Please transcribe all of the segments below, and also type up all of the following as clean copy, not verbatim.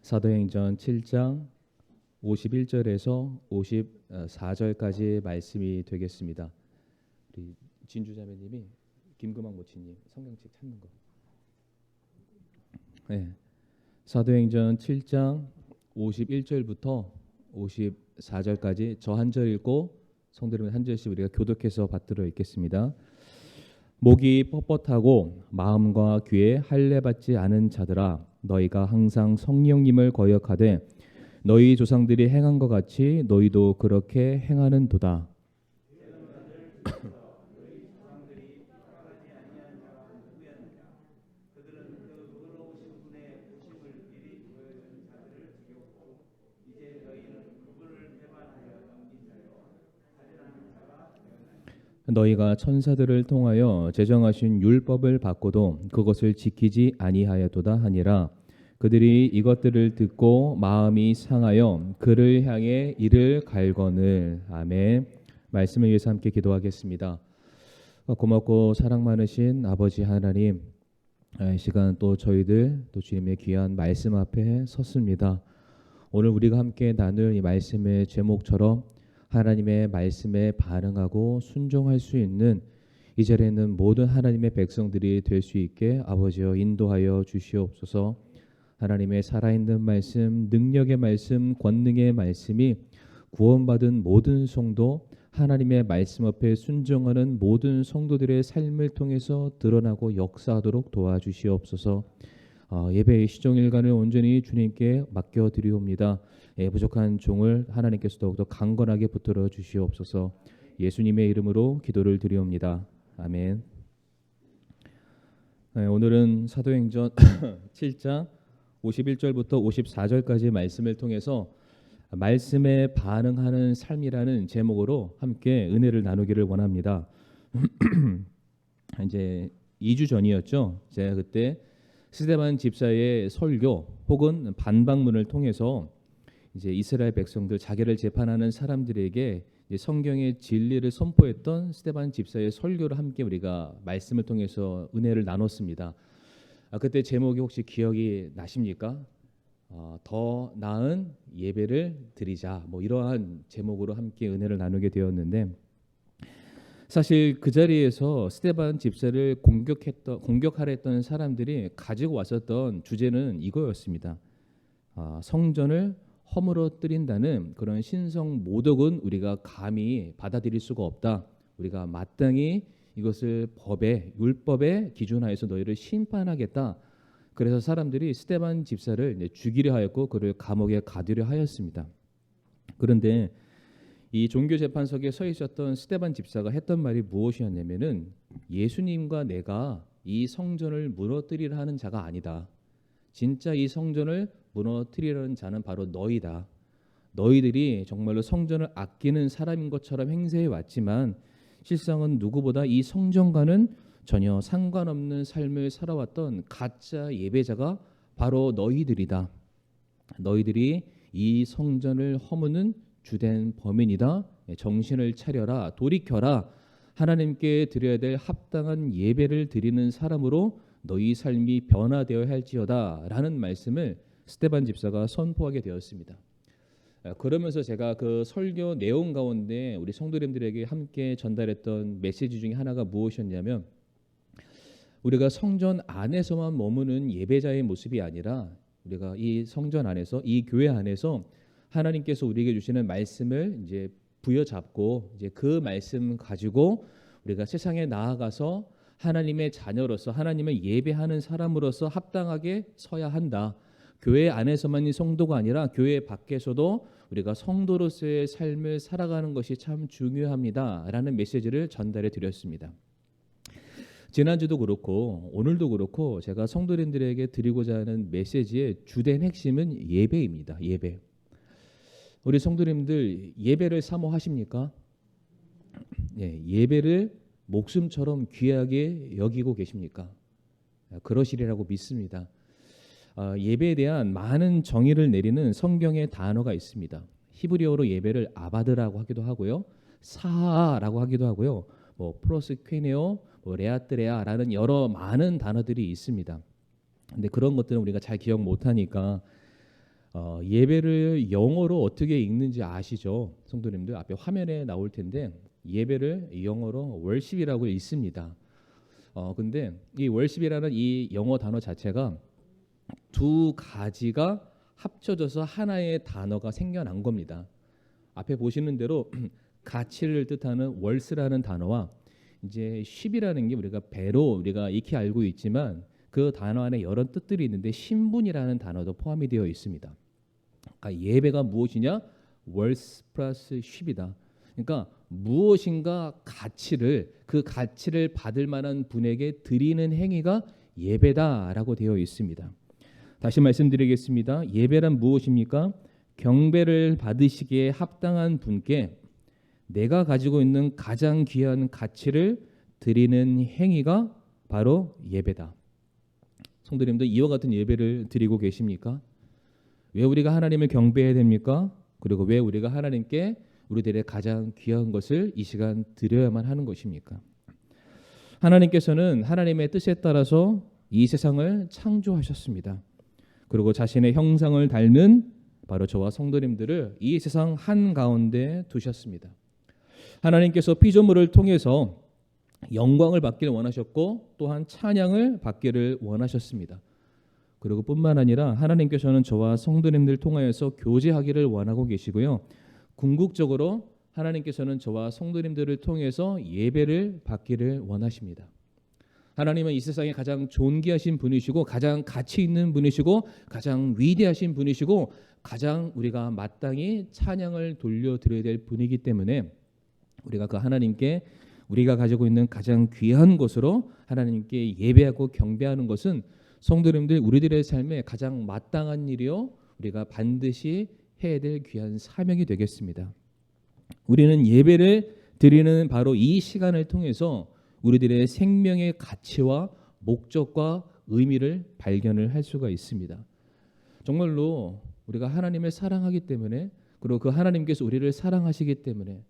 사도행전 7장 51절에서 54절까지의 말씀이 되겠습니다. 우리 진주자매님이 김금왕 모치님 성경책 찾는 거. 네. 사도행전 7장 51절부터 54절까지 저 한 절 읽고 성도님은 한 절씩 우리가 교독해서 받들어 읽겠습니다. 목이 뻣뻣하고 마음과 귀에 할례 받지 않은 자들아, 너희가 항상 성령님을 거역하되 너희 조상들이 행한 것 같이 너희도 그렇게 행하는도다. 너희가 천사들을 통하여 제정하신 율법을 받고도 그것을 지키지 아니하였도다 하니라. 그들이 이것들을 듣고 마음이 상하여 그를 향해 이를 갈거늘. 아멘. 말씀을 위해서 함께 기도하겠습니다. 고맙고 사랑 많으신 아버지 하나님, 이 시간 또 저희들 또 주님의 귀한 말씀 앞에 섰습니다. 오늘 우리가 함께 나눌 이 말씀의 제목처럼 하나님의 말씀에 반응하고 순종할 수 있는 이 자리에 있는 모든 하나님의 백성들이 될 수 있게 아버지여 인도하여 주시옵소서. 하나님의 살아있는 말씀, 능력의 말씀, 권능의 말씀이 구원받은 모든 성도, 하나님의 말씀 앞에 순종하는 모든 성도들의 삶을 통해서 드러나고 역사하도록 도와주시옵소서. 예배의 시종일관을 온전히 주님께 맡겨드리옵니다. 부족한 종을 하나님께서 더욱더 강건하게 붙들어 주시옵소서. 예수님의 이름으로 기도를 드리옵니다. 아멘. 오늘은 사도행전 7장 51절부터 54절까지 말씀을 통해서 말씀에 반응하는 삶이라는 제목으로 함께 은혜를 나누기를 원합니다. 이제 2주 전이었죠. 제가 그때 스데반 집사의 설교 혹은 반박문을 통해서 이제 이스라엘 백성들, 자기를 재판하는 사람들에게 이제 성경의 진리를 선포했던 스데반 집사의 설교를 함께 우리가 말씀을 통해서 은혜를 나눴습니다. 그때 제목이 혹시 기억이 나십니까? 더 나은 예배를 드리자, 뭐 이러한 제목으로 함께 은혜를 나누게 되었는데, 사실 그 자리에서 스데반 집사를 공격하려 했던 사람들이 가지고 왔었던 주제는 이거였습니다. 성전을 허물어뜨린다는 그런 신성 모독은 우리가 감히 받아들일 수가 없다. 우리가 마땅히 이것을 법의 율법의 기준하에서 너희를 심판하겠다. 그래서 사람들이 스데반 집사를 죽이려 하였고 그를 감옥에 가두려 하였습니다. 그런데 이 종교재판석에 서 있었던 스데반 집사가 했던 말이 무엇이었냐면은, 예수님과 내가 이 성전을 무너뜨리려 하는 자가 아니다. 진짜 이 성전을 무너뜨리려는 자는 바로 너희다. 너희들이 정말로 성전을 아끼는 사람인 것처럼 행세해 왔지만 실상은 누구보다 이 성전과는 전혀 상관없는 삶을 살아왔던 가짜 예배자가 바로 너희들이다. 너희들이 이 성전을 허무는 주된 범인이다. 정신을 차려라. 돌이켜라. 하나님께 드려야 될 합당한 예배를 드리는 사람으로 너희 삶이 변화되어야 할지어다 라는 말씀을 스데반 집사가 선포하게 되었습니다. 그러면서 제가 그 설교 내용 가운데 우리 성도님들에게 함께 전달했던 메시지 중에 하나가 무엇이었냐면, 우리가 성전 안에서만 머무는 예배자의 모습이 아니라 우리가 이 성전 안에서, 이 교회 안에서 하나님께서 우리에게 주시는 말씀을 이제 부여잡고 이제 그 말씀 가지고 우리가 세상에 나아가서 하나님의 자녀로서 하나님을 예배하는 사람으로서 합당하게 서야 한다. 교회 안에서만이 성도가 아니라 교회 밖에서도 우리가 성도로서의 삶을 살아가는 것이 참 중요합니다 라는 메시지를 전달해 드렸습니다. 지난주도 그렇고 오늘도 그렇고 제가 성도님들에게 드리고자 하는 메시지의 주된 핵심은 예배입니다. 예배. 우리 성도님들 예배를 사모하십니까? 예배를 목숨처럼 귀하게 여기고 계십니까? 그러시리라고 믿습니다. 예배에 대한 많은 정의를 내리는 성경의 단어가 있습니다. 히브리어로 예배를 아바드라고 하기도 하고요. 사하라고 하기도 하고요. 뭐 프로스퀘네오, 뭐 레아트레아라는 여러 많은 단어들이 있습니다. 근데 그런 것들은 우리가 잘 기억 못하니까 예배를 영어로 어떻게 읽는지 아시죠? 성도님들 앞에 화면에 나올 텐데 예배를 영어로 월십이라고 읽습니다. 근데 이 월십이라는 이 영어 단어 자체가 두 가지가 합쳐져서 하나의 단어가 생겨난 겁니다. 앞에 보시는 대로 가치를 뜻하는 월스라는 단어와 이제 쉽이라는 게 우리가 배로 우리가 익히 알고 있지만 그 단어 안에 여러 뜻들이 있는데 신분이라는 단어도 포함이 되어 있습니다. 그러니까 예배가 무엇이냐? 월스 플러스 쉽이다. 그러니까 무엇인가 가치를 그 가치를 받을 만한 분에게 드리는 행위가 예배다라고 되어 있습니다. 다시 말씀드리겠습니다. 예배란 무엇입니까? 경배를 받으시기에 합당한 분께 내가 가지고 있는 가장 귀한 가치를 드리는 행위가 바로 예배다. 성도님들 이와 같은 예배를 드리고 계십니까? 왜 우리가 하나님을 경배해야 됩니까? 그리고 왜 우리가 하나님께 우리들의 가장 귀한 것을 이 시간 드려야만 하는 것입니까? 하나님께서는 하나님의 뜻에 따라서 이 세상을 창조하셨습니다. 그리고 자신의 형상을 닮은 바로 저와 성도님들을 이 세상 한가운데 두셨습니다. 하나님께서 피조물을 통해서 영광을 받기를 원하셨고 또한 찬양을 받기를 원하셨습니다. 그리고 뿐만 아니라 하나님께서는 저와 성도님들 통하여서 교제하기를 원하고 계시고요. 궁극적으로 하나님께서는 저와 성도님들을 통해서 예배를 받기를 원하십니다. 하나님은 이 세상에 가장 존귀하신 분이시고 가장 가치 있는 분이시고 가장 위대하신 분이시고 가장 우리가 마땅히 찬양을 돌려드려야 될 분이기 때문에 우리가 그 하나님께 우리가 가지고 있는 가장 귀한 것으로 하나님께 예배하고 경배하는 것은 성도님들 우리들의 삶에 가장 마땅한 일이요 우리가 반드시 해야 될 귀한 사명이 되겠습니다. 우리는 예배를 드리는 바로 이 시간을 통해서 우리들의 생명의 가치와 목적과 의미를 발견을 할 수가 있습니다. 정말로 우리가 하나님을 사랑하기 때문에 그리고 그 하나님께서 우리를 사랑하시기 때문에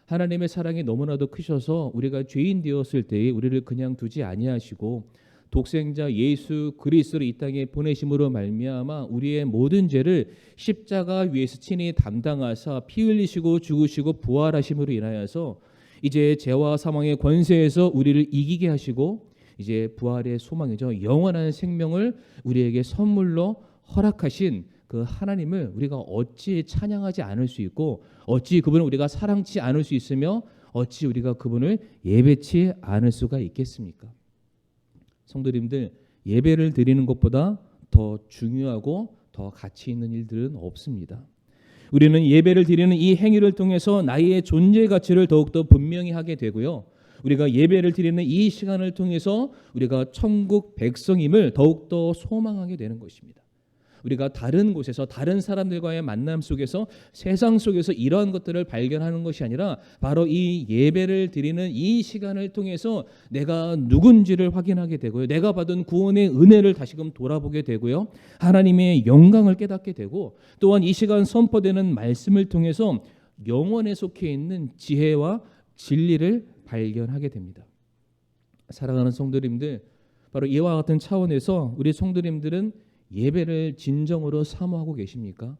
하나님의 사랑이 너무나도 크셔서 우리가 죄인 되었을 때에 우리를 그냥 두지 아니하시고 독생자 예수 그리스도를 이 땅에 보내심으로 말미암아 우리의 모든 죄를 십자가 위에서 친히 담당하사 피 흘리시고 죽으시고 부활하심으로 인하여서 이제 죄와 사망의 권세에서 우리를 이기게 하시고 이제 부활의 소망이죠. 영원한 생명을 우리에게 선물로 허락하신 그 하나님을 우리가 어찌 찬양하지 않을 수 있고 어찌 그분을 우리가 사랑치 않을 수 있으며 어찌 우리가 그분을 예배치 않을 수가 있겠습니까? 성도님들 예배를 드리는 것보다 더 중요하고 더 가치 있는 일들은 없습니다. 우리는 예배를 드리는 이 행위를 통해서 나의 존재 가치를 더욱더 분명히 하게 되고요. 우리가 예배를 드리는 이 시간을 통해서 우리가 천국 백성임을 더욱더 소망하게 되는 것입니다. 우리가 다른 곳에서 다른 사람들과의 만남 속에서 세상 속에서 이러한 것들을 발견하는 것이 아니라 바로 이 예배를 드리는 이 시간을 통해서 내가 누군지를 확인하게 되고요. 내가 받은 구원의 은혜를 다시금 돌아보게 되고요. 하나님의 영광을 깨닫게 되고 또한 이 시간 선포되는 말씀을 통해서 영혼에 속해 있는 지혜와 진리를 발견하게 됩니다. 사랑하는 성도님들, 바로 이와 같은 차원에서 우리 성도님들은 예배를 진정으로 사모하고 계십니까?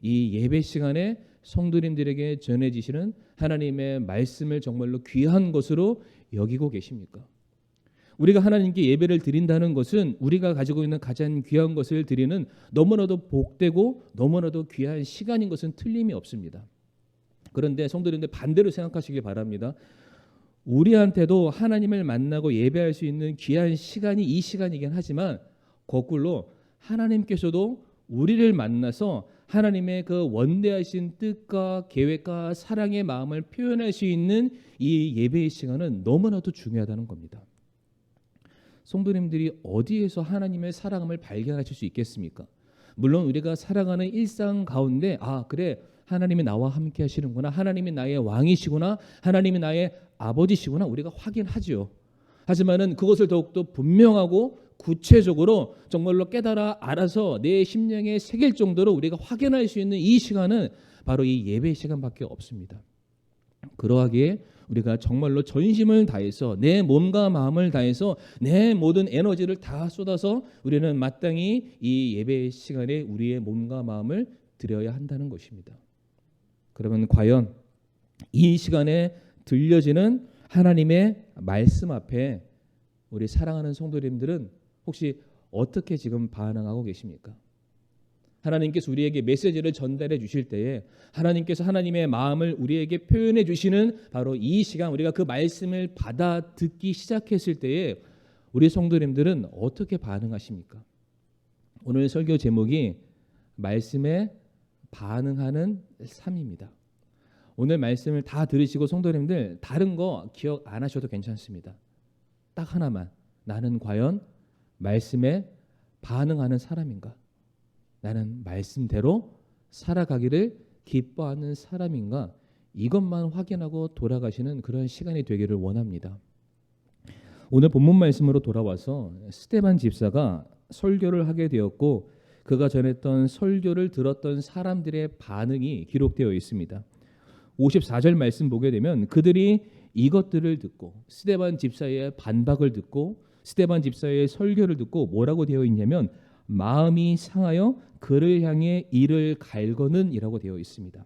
이 예배 시간에 성도님들에게 전해지시는 하나님의 말씀을 정말로 귀한 것으로 여기고 계십니까? 우리가 하나님께 예배를 드린다는 것은 우리가 가지고 있는 가장 귀한 것을 드리는 너무나도 복되고 너무나도 귀한 시간인 것은 틀림이 없습니다. 그런데 성도님들 반대로 생각하시기 바랍니다. 우리한테도 하나님을 만나고 예배할 수 있는 귀한 시간이 이 시간이긴 하지만 거꾸로 하나님께서도 우리를 만나서 하나님의 그 원대하신 뜻과 계획과 사랑의 마음을 표현할 수 있는 이 예배의 시간은 너무나도 중요하다는 겁니다. 성도님들이 어디에서 하나님의 사랑을 발견하실 수 있겠습니까? 물론 우리가 살아가는 일상 가운데 그래 하나님이 나와 함께 하시는구나, 하나님이 나의 왕이시구나, 하나님이 나의 아버지시구나 우리가 확인하지요. 하지만은 그것을 더욱더 분명하고 구체적으로 정말로 깨달아 알아서 내 심령에 새길 정도로 우리가 확인할 수 있는 이 시간은 바로 이 예배 시간밖에 없습니다. 그러하기에 우리가 정말로 전심을 다해서 내 몸과 마음을 다해서 내 모든 에너지를 다 쏟아서 우리는 마땅히 이 예배 시간에 우리의 몸과 마음을 드려야 한다는 것입니다. 그러면 과연 이 시간에 들려지는 하나님의 말씀 앞에 우리 사랑하는 성도님들은 혹시 어떻게 지금 반응하고 계십니까? 하나님께서 우리에게 메시지를 전달해 주실 때에 하나님께서 하나님의 마음을 우리에게 표현해 주시는 바로 이 시간 우리가 그 말씀을 받아 듣기 시작했을 때에 우리 성도님들은 어떻게 반응하십니까? 오늘 설교 제목이 말씀에 반응하는 삶입니다. 오늘 말씀을 다 들으시고 성도님들 다른 거 기억 안 하셔도 괜찮습니다. 딱 하나만, 나는 과연 말씀에 반응하는 사람인가? 나는 말씀대로 살아가기를 기뻐하는 사람인가? 이것만 확인하고 돌아가시는 그런 시간이 되기를 원합니다. 오늘 본문 말씀으로 돌아와서 스데반 집사가 설교를 하게 되었고 그가 전했던 설교를 들었던 사람들의 반응이 기록되어 있습니다. 54절 말씀 보게 되면 그들이 이것들을 듣고 스데반 집사의 반박을 듣고 스데반 집사의 설교를 듣고 뭐라고 되어 있냐면 마음이 상하여 그를 향해 이를 갈거는 이라고 되어 있습니다.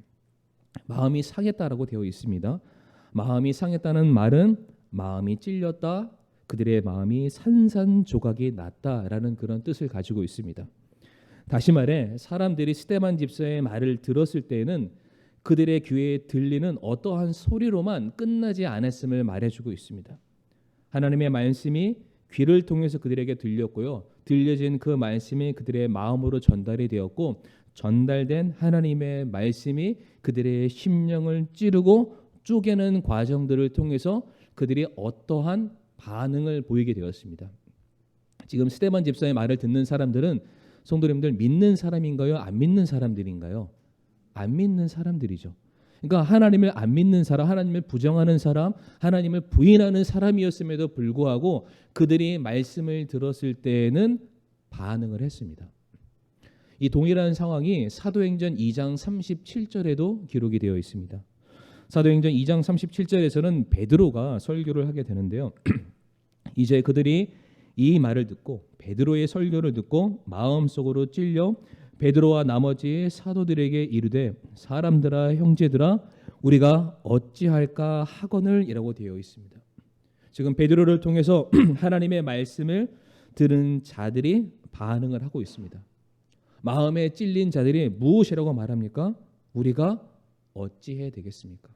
마음이 상했다라고 되어 있습니다. 마음이 상했다는 말은 마음이 찔렸다, 그들의 마음이 산산조각이 났다라는 그런 뜻을 가지고 있습니다. 다시 말해 사람들이 스데반 집사의 말을 들었을 때에는 그들의 귀에 들리는 어떠한 소리로만 끝나지 않았음을 말해주고 있습니다. 하나님의 말씀이 귀를 통해서 그들에게 들렸고요. 들려진 그 말씀이 그들의 마음으로 전달이 되었고 전달된 하나님의 말씀이 그들의 심령을 찌르고 쪼개는 과정들을 통해서 그들이 어떠한 반응을 보이게 되었습니다. 지금 스데반 집사의 말을 듣는 사람들은 성도님들 믿는 사람인가요? 안 믿는 사람들인가요? 안 믿는 사람들이죠. 그러니까 하나님을 안 믿는 사람, 하나님을 부정하는 사람, 하나님을 부인하는 사람이었음에도 불구하고 그들이 말씀을 들었을 때에는 반응을 했습니다. 이 동일한 상황이 사도행전 2장 37절에도 기록이 되어 있습니다. 사도행전 2장 37절에서는 베드로가 설교를 하게 되는데요. 이제 그들이 이 말을 듣고 베드로의 설교를 듣고 마음속으로 찔려 베드로와 나머지 사도들에게 이르되 사람들아 형제들아 우리가 어찌할까 하거늘 이라고 되어 있습니다. 지금 베드로를 통해서 하나님의 말씀을 들은 자들이 반응을 하고 있습니다. 마음에 찔린 자들이 무엇이라고 말합니까? 우리가 어찌해야 되겠습니까?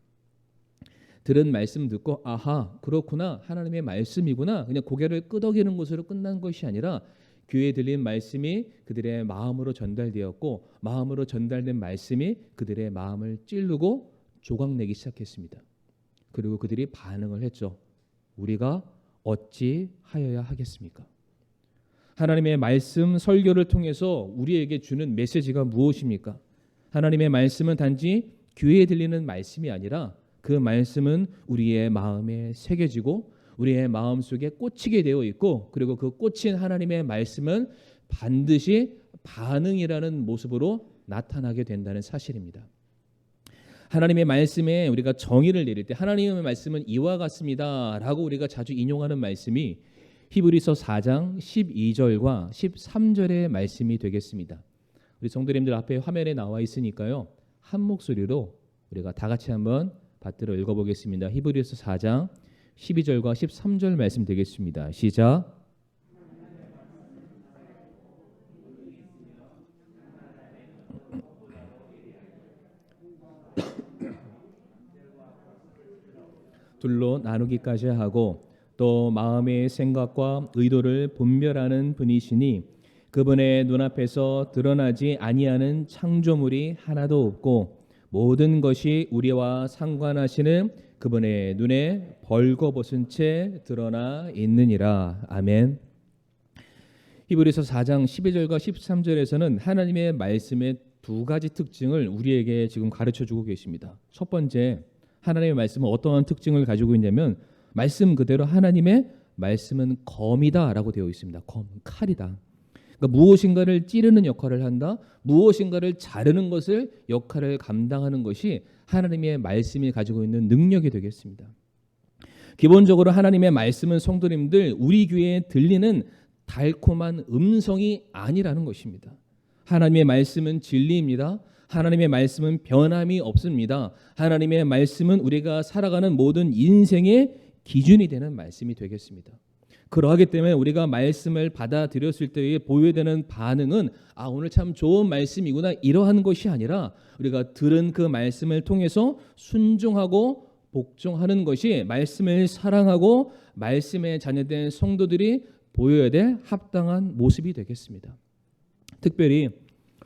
들은 말씀 듣고 아하 그렇구나 하나님의 말씀이구나 그냥 고개를 끄덕이는 것으로 끝난 것이 아니라 귀에 들린 말씀이 그들의 마음으로 전달되었고 마음으로 전달된 말씀이 그들의 마음을 찌르고 조각내기 시작했습니다. 그리고 그들이 반응을 했죠. 우리가 어찌 하여야 하겠습니까? 하나님의 말씀 설교를 통해서 우리에게 주는 메시지가 무엇입니까? 하나님의 말씀은 단지 귀에 들리는 말씀이 아니라 그 말씀은 우리의 마음에 새겨지고 우리의 마음속에 꽂히게 되어 있고 그리고 그 꽂힌 하나님의 말씀은 반드시 반응이라는 모습으로 나타나게 된다는 사실입니다. 하나님의 말씀에 우리가 정의를 내릴 때 하나님의 말씀은 이와 같습니다 라고 우리가 자주 인용하는 말씀이 히브리서 4장 12절과 13절의 말씀이 되겠습니다. 우리 성도님들 앞에 화면에 나와 있으니까요. 한 목소리로 우리가 다 같이 한번 받들어 읽어보겠습니다. 히브리서 4장 12절과 13절 말씀 되겠습니다. 시작. 둘로 나누기까지 하고 또 마음의 생각과 의도를 분별하는 분이시니 그분의 눈앞에서 드러나지 아니하는 창조물이 하나도 없고 모든 것이 우리와 상관하시는 그분의 눈에 벌거벗은 채 드러나 있느니라. 아멘. 히브리서 4장 12절과 13절에서는 하나님의 말씀의 두 가지 특징을 우리에게 지금 가르쳐주고 계십니다. 첫 번째, 하나님의 말씀은 어떠한 특징을 가지고 있냐면 말씀 그대로 하나님의 말씀은 검이다 라고 되어 있습니다. 검, 칼이다. 그러니까 무엇인가를 찌르는 역할을 한다. 무엇인가를 자르는 것을 역할을 감당하는 것이 하나님의 말씀이 가지고 있는 능력이 되겠습니다. 기본적으로 하나님의 말씀은 성도님들 우리 귀에 들리는 달콤한 음성이 아니라는 것입니다. 하나님의 말씀은 진리입니다. 하나님의 말씀은 변함이 없습니다. 하나님의 말씀은 우리가 살아가는 모든 인생의 기준이 되는 말씀이 되겠습니다. 그러하기 때문에 우리가 말씀을 받아들였을 때에 보여야 되는 반응은 오늘 참 좋은 말씀이구나 이러한 것이 아니라 우리가 들은 그 말씀을 통해서 순종하고 복종하는 것이 말씀을 사랑하고 말씀에 자녀된 성도들이 보여야 될 합당한 모습이 되겠습니다. 특별히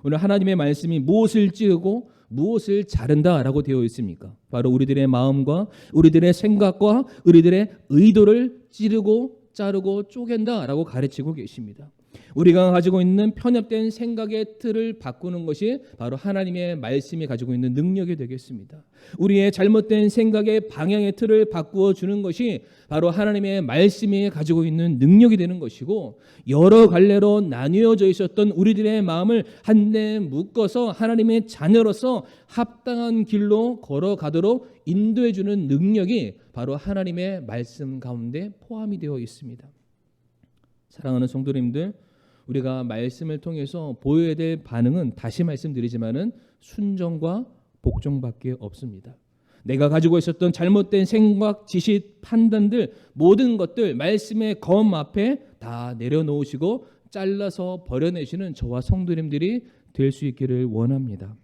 오늘 하나님의 말씀이 무엇을 찌르고 무엇을 자른다라고 되어 있습니까? 바로 우리들의 마음과 우리들의 생각과 우리들의 의도를 찌르고 자르고 쪼갠다라고 가르치고 계십니다. 우리가 가지고 있는 편협된 생각의 틀을 바꾸는 것이 바로 하나님의 말씀이 가지고 있는 능력이 되겠습니다. 우리의 잘못된 생각의 방향의 틀을 바꾸어 주는 것이 바로 하나님의 말씀이 가지고 있는 능력이 되는 것이고, 여러 갈래로 나뉘어져 있었던 우리들의 마음을 한데 묶어서 하나님의 자녀로서 합당한 길로 걸어가도록 인도해 주는 능력이 바로 하나님의 말씀 가운데 포함이 되어 있습니다. 사랑하는 성도님들, 우리가 말씀을 통해서 보여야 될 반응은 다시 말씀드리지만은 순종과 복종밖에 없습니다. 내가 가지고 있었던 잘못된 생각, 지식, 판단들 모든 것들 말씀의 검 앞에 다 내려놓으시고 잘라서 버려내시는 저와 성도님들이 될 수 있기를 원합니다.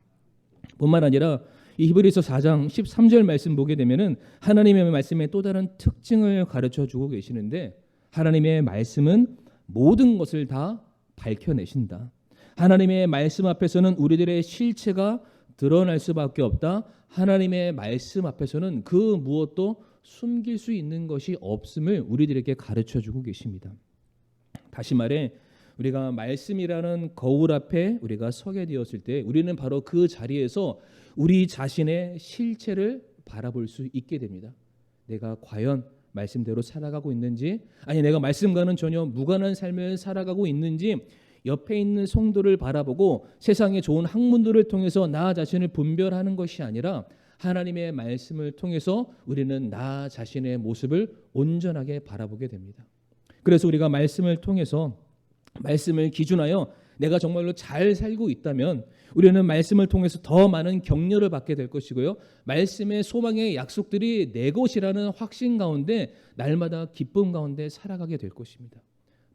뿐만 아니라 이 히브리서 4장 13절 말씀 보게 되면은 하나님의 말씀의 또 다른 특징을 가르쳐 주고 계시는데, 하나님의 말씀은 모든 것을 다 밝혀내신다. 하나님의 말씀 앞에서는 우리들의 실체가 드러날 수밖에 없다. 하나님의 말씀 앞에서는 그 무엇도 숨길 수 있는 것이 없음을 우리들에게 가르쳐주고 계십니다. 다시 말해 우리가 말씀이라는 거울 앞에 우리가 서게 되었을 때 우리는 바로 그 자리에서 우리 자신의 실체를 바라볼 수 있게 됩니다. 내가 과연 말씀대로 살아가고 있는지, 아니 내가 말씀과는 전혀 무관한 삶을 살아가고 있는지, 옆에 있는 성도를 바라보고 세상의 좋은 학문들을 통해서 나 자신을 분별하는 것이 아니라 하나님의 말씀을 통해서 우리는 나 자신의 모습을 온전하게 바라보게 됩니다. 그래서 우리가 말씀을 통해서 말씀을 기준하여 내가 정말로 잘 살고 있다면 우리는 말씀을 통해서 더 많은 격려를 받게 될 것이고요. 말씀의 소망의 약속들이 내 것이라는 확신 가운데 날마다 기쁨 가운데 살아가게 될 것입니다.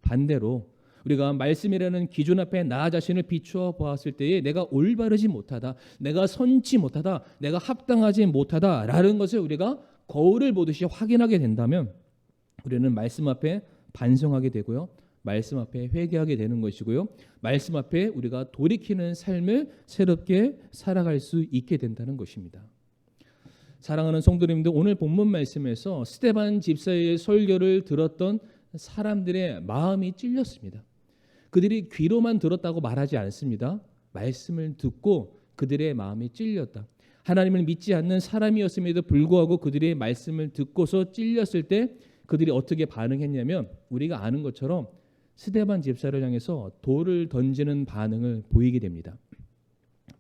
반대로 우리가 말씀이라는 기준 앞에 나 자신을 비추어 보았을 때에 내가 올바르지 못하다, 내가 선지 못하다, 내가 합당하지 못하다라는 것을 우리가 거울을 보듯이 확인하게 된다면 우리는 말씀 앞에 반성하게 되고요. 말씀 앞에 회개하게 되는 것이고요. 말씀 앞에 우리가 돌이키는 삶을 새롭게 살아갈 수 있게 된다는 것입니다. 사랑하는 성도님들, 오늘 본문 말씀에서 스데반 집사의 설교를 들었던 사람들의 마음이 찔렸습니다. 그들이 귀로만 들었다고 말하지 않습니다. 말씀을 듣고 그들의 마음이 찔렸다. 하나님을 믿지 않는 사람이었음에도 불구하고 그들의 말씀을 듣고서 찔렸을 때 그들이 어떻게 반응했냐면 우리가 아는 것처럼 스데반 집사를 향해서 돌을 던지는 반응을 보이게 됩니다.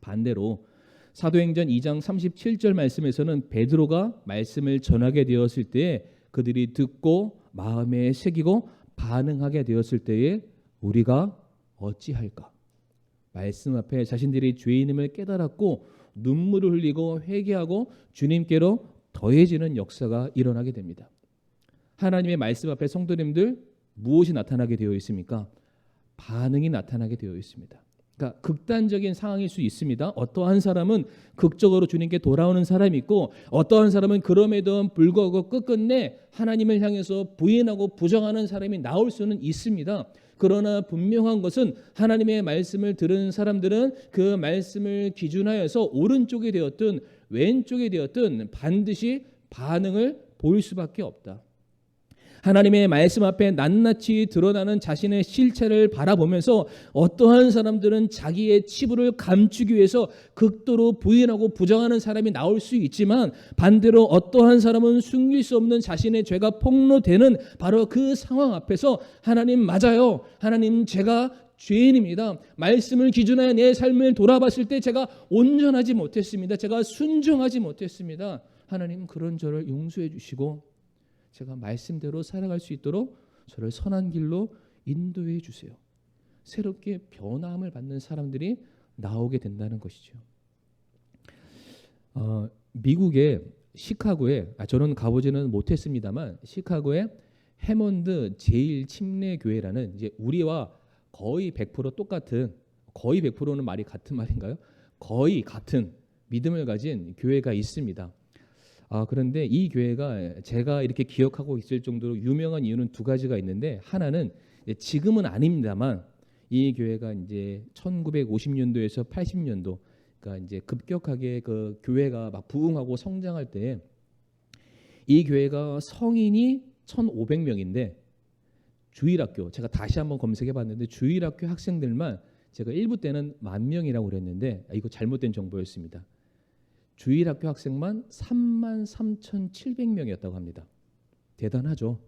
반대로 사도행전 2장 37절 말씀에서는 베드로가 말씀을 전하게 되었을 때에 그들이 듣고 마음에 새기고 반응하게 되었을 때에 우리가 어찌할까? 말씀 앞에 자신들이 죄인임을 깨달았고 눈물을 흘리고 회개하고 주님께로 더해지는 역사가 일어나게 됩니다. 하나님의 말씀 앞에 성도님들 무엇이 나타나게 되어 있습니까? 반응이 나타나게 되어 있습니다. 그러니까 극단적인 상황일 수 있습니다. 어떠한 사람은 극적으로 주님께 돌아오는 사람이 있고 어떠한 사람은 그럼에도 불구하고 끝끝내 하나님을 향해서 부인하고 부정하는 사람이 나올 수는 있습니다. 그러나 분명한 것은 하나님의 말씀을 들은 사람들은 그 말씀을 기준하여서 오른쪽이 되었든 왼쪽이 되었든 반드시 반응을 보일 수밖에 없다. 하나님의 말씀 앞에 낱낱이 드러나는 자신의 실체를 바라보면서 어떠한 사람들은 자기의 치부를 감추기 위해서 극도로 부인하고 부정하는 사람이 나올 수 있지만 반대로 어떠한 사람은 숨길 수 없는 자신의 죄가 폭로되는 바로 그 상황 앞에서 하나님 맞아요. 하나님 제가 죄인입니다. 말씀을 기준하여 내 삶을 돌아봤을 때 제가 온전하지 못했습니다. 제가 순종하지 못했습니다. 하나님 그런 저를 용서해 주시고 제가 말씀대로 살아갈 수 있도록 저를 선한 길로 인도해 주세요. 새롭게 변화함을 받는 사람들이 나오게 된다는 것이죠. 미국의 시카고에 저는 가보지는 못했습니다만 시카고의 해몬드 제일 침례 교회라는 이제 우리와 거의 100% 똑같은 거의 100%는 말이 같은 말인가요? 거의 같은 믿음을 가진 교회가 있습니다. 그런데 이 교회가 제가 이렇게 기억하고 있을 정도로 유명한 이유는 두 가지가 있는데 하나는 지금은 아닙니다만 이 교회가 이제 1950년도에서 80년도 그러니까 이제 급격하게 그 교회가 막 부흥하고 성장할 때 이 교회가 성인이 1,500명인데 주일학교 제가 다시 한번 검색해봤는데 주일학교 학생들만 제가 1부 때는 10,000명이라고 그랬는데 이거 잘못된 정보였습니다. 주일학교 학생만 33,700명이었다고 합니다. 대단하죠.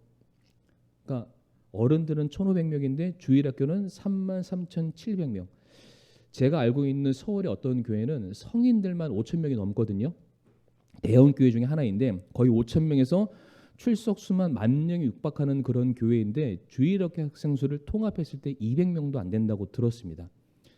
그러니까 어른들은 1,500명인데 주일학교는 33,700명. 제가 알고 있는 서울의 어떤 교회는 성인들만 5,000명이 넘거든요. 대형 교회 중에 하나인데 거의 5,000명에서 출석 수만 10,000명이 육박하는 그런 교회인데 주일학교 학생 수를 통합했을 때 200명도 안 된다고 들었습니다.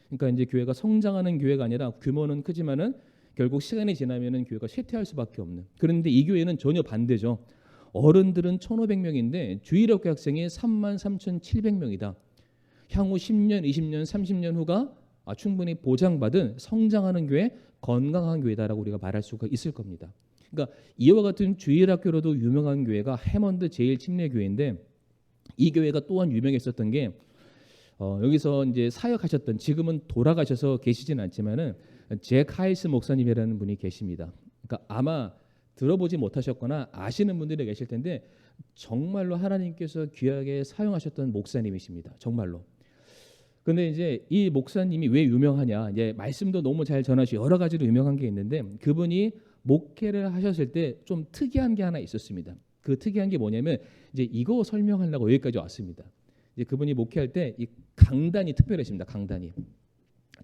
그러니까 이제 교회가 성장하는 교회가 아니라 규모는 크지만은 결국 시간이 지나면은 교회가 쇠퇴할 수밖에 없는. 그런데 이 교회는 전혀 반대죠. 어른들은 1,500명인데 주일학교 학생이 33,700명이다. 향후 10년, 20년, 30년 후가 충분히 보장받은 성장하는 교회, 건강한 교회다라고 우리가 말할 수가 있을 겁니다. 그러니까 이와 같은 주일학교로도 유명한 교회가 해먼드 제일 침례 교회인데 이 교회가 또한 유명했었던 게 여기서 이제 사역하셨던 지금은 돌아가셔서 계시진 않지만은 잭 하이스 목사님이라는 분이 계십니다. 그러니까 아마 들어보지 못하셨거나 아시는 분들이 계실 텐데 정말로 하나님께서 귀하게 사용하셨던 목사님이십니다. 정말로. 근데 이제 이 목사님이 왜 유명하냐? 이제 말씀도 너무 잘 전하시고 여러 가지로 유명한 게 있는데 그분이 목회를 하셨을 때 좀 특이한 게 하나 있었습니다. 그 특이한 게 뭐냐면 이제 이거 설명하려고 여기까지 왔습니다. 이제 그분이 목회할 때 이 강단이 특별했습니다. 강단이.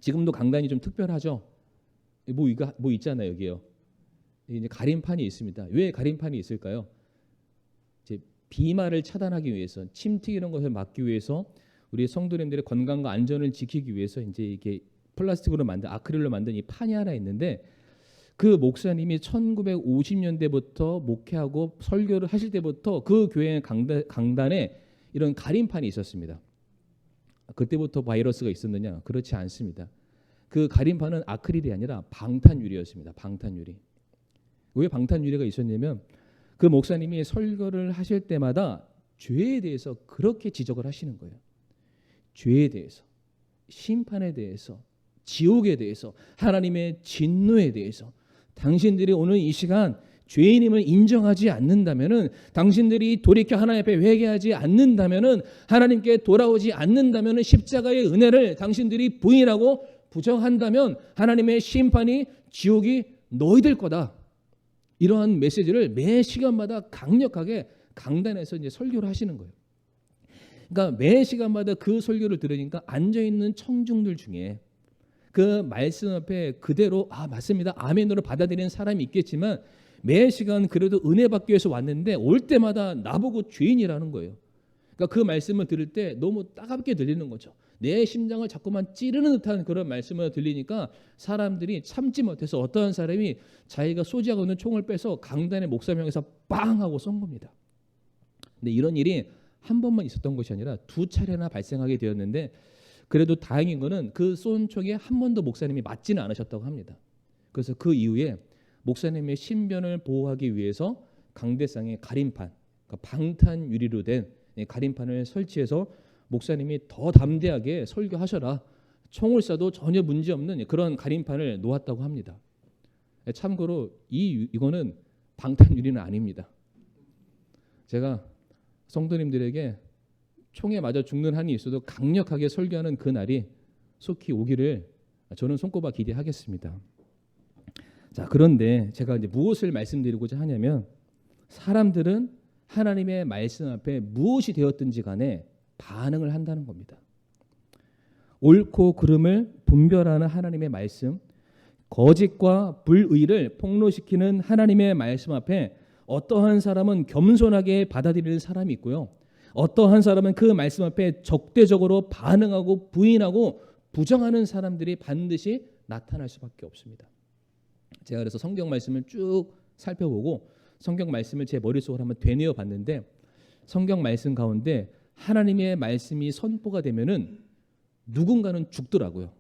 지금도 강단이 좀 특별하죠. 뭐 있잖아요, 여기요. 이제 가림판이 있습니다. 왜 가림판이 있을까요? 이제 비말을 차단하기 위해서, 침튀 이런 것을 막기 위해서 우리 성도님들의 건강과 안전을 지키기 위해서 이제 이게 플라스틱으로 만든 아크릴로 만든 이 판이 하나 있는데 그 목사님이 1950년대부터 목회하고 설교를 하실 때부터 그 교회 강단에 이런 가림판이 있었습니다. 그때부터 바이러스가 있었느냐? 그렇지 않습니다. 그 가림판은 아크릴이 아니라 방탄유리였습니다. 방탄유리. 왜 방탄유리가 있었냐면 그 목사님이 설교를 하실 때마다 죄에 대해서 그렇게 지적을 하시는 거예요. 죄에 대해서, 심판에 대해서, 지옥에 대해서, 하나님의 진노에 대해서 당신들이 오늘 이 시간 죄인임을 인정하지 않는다면은 당신들이 돌이켜 하나님 앞에 회개하지 않는다면은 하나님께 돌아오지 않는다면은 십자가의 은혜를 당신들이 부인하고 부정한다면 하나님의 심판이 지옥이 너희들 거다. 이러한 메시지를 매 시간마다 강력하게 강단에서 이제 설교를 하시는 거예요. 그러니까 매 시간마다 그 설교를 들으니까 앉아 있는 청중들 중에 그 말씀 앞에 그대로 맞습니다. 아멘으로 받아들이는 사람이 있겠지만 매 시간 그래도 은혜 받기 위해서 왔는데 올 때마다 나보고 죄인이라는 거예요. 그러니까 그 말씀을 들을 때 너무 따갑게 들리는 거죠. 내 심장을 자꾸만 찌르는 듯한 그런 말씀을 들리니까 사람들이 참지 못해서 어떠한 사람이 자기가 소지하고 있는 총을 빼서 강단의 목사명에서 빵 하고 쏜 겁니다. 근데 이런 일이 한 번만 있었던 것이 아니라 2차례나 발생하게 되었는데 그래도 다행인 거는 그 쏜 총에 한 번도 목사님이 맞지는 않으셨다고 합니다. 그래서 그 이후에 목사님의 신변을 보호하기 위해서 강대상에 가림판, 그러니까 방탄유리로 된 가림판을 설치해서 목사님이 더 담대하게 설교하셔라. 총을 쏴도 전혀 문제없는 그런 가림판을 놓았다고 합니다. 참고로 이거는 방탄유리는 아닙니다. 제가 성도님들에게 총에 맞아 죽는 한이 있어도 강력하게 설교하는 그 날이 속히 오기를 저는 손꼽아 기대하겠습니다. 자, 그런데 제가 이제 무엇을 말씀드리고자 하냐면 사람들은 하나님의 말씀 앞에 무엇이 되었든지 간에 반응을 한다는 겁니다. 옳고 그름을 분별하는 하나님의 말씀, 거짓과 불의를 폭로시키는 하나님의 말씀 앞에 어떠한 사람은 겸손하게 받아들이는 사람이 있고요. 어떠한 사람은 그 말씀 앞에 적대적으로 반응하고 부인하고 부정하는 사람들이 반드시 나타날 수밖에 없습니다. 제가 그래서 성경 말씀을 쭉 살펴보고 성경 말씀을 제 머릿속으로 한번 되뇌어 봤는데 성경 말씀 가운데 하나님의 말씀이 선포가 되면은 누군가는 죽더라고요.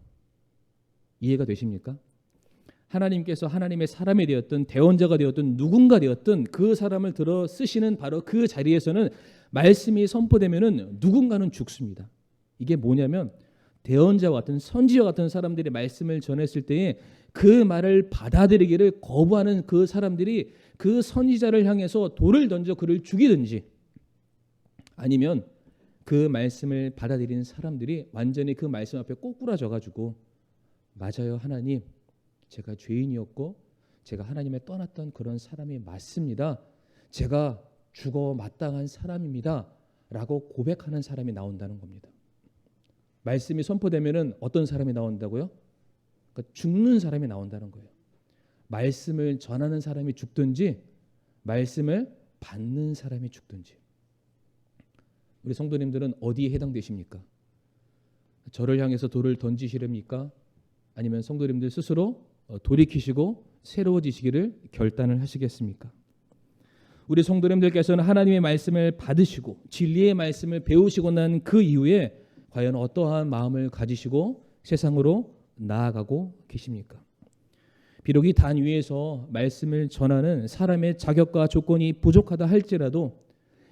이해가 되십니까? 하나님께서 하나님의 사람이 되었든 대언자가 되었든 누군가 되었든 그 사람을 들어 쓰시는 바로 그 자리에서는 말씀이 선포되면은 누군가는 죽습니다. 이게 뭐냐면 대언자와 같은 선지자 같은 사람들이 말씀을 전했을 때에 그 말을 받아들이기를 거부하는 그 사람들이 그 선지자를 향해서 돌을 던져 그를 죽이든지 아니면 그 말씀을 받아들이는 사람들이 완전히 그 말씀 앞에 꼬꾸라져 가지고 맞아요 하나님, 제가 죄인이었고 제가 하나님을 떠났던 그런 사람이 맞습니다. 제가 죽어 마땅한 사람입니다. 라고 고백하는 사람이 나온다는 겁니다. 말씀이 선포되면은 어떤 사람이 나온다고요? 그러니까 죽는 사람이 나온다는 거예요. 말씀을 전하는 사람이 죽든지 말씀을 받는 사람이 죽든지. 우리 성도님들은 어디에 해당되십니까? 저를 향해서 돌을 던지시렵니까? 아니면 성도님들 스스로 돌이키시고 새로워지시기를 결단을 하시겠습니까? 우리 성도님들께서는 하나님의 말씀을 받으시고 진리의 말씀을 배우시고 난 그 이후에 과연 어떠한 마음을 가지시고 세상으로 나아가고 계십니까? 비록 이 단 위에서 말씀을 전하는 사람의 자격과 조건이 부족하다 할지라도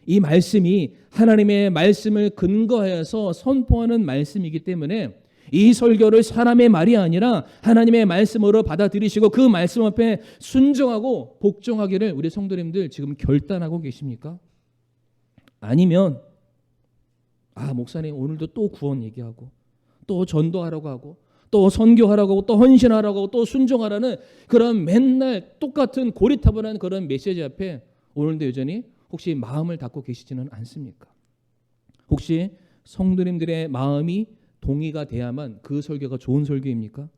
이 말씀이 하나님의 말씀을 근거해서 선포하는 말씀이기 때문에 이 설교를 사람의 말이 아니라 하나님의 말씀으로 받아들이시고 그 말씀 앞에 순종하고 복종하기를 우리 성도님들 지금 결단하고 계십니까? 아니면 목사님 오늘도 또 구원 얘기하고 또 전도하라고 하고 또 선교하라고 하고 또 헌신하라고 하고 또 순종하라는 그런 맨날 똑같은 고리타분한 그런 메시지 앞에 오늘도 여전히 혹시 마음을 닫고 계시지는 않습니까? 혹시 성도님들의 마음이 동의가 돼야만 그 설교가 좋은 설교입니까?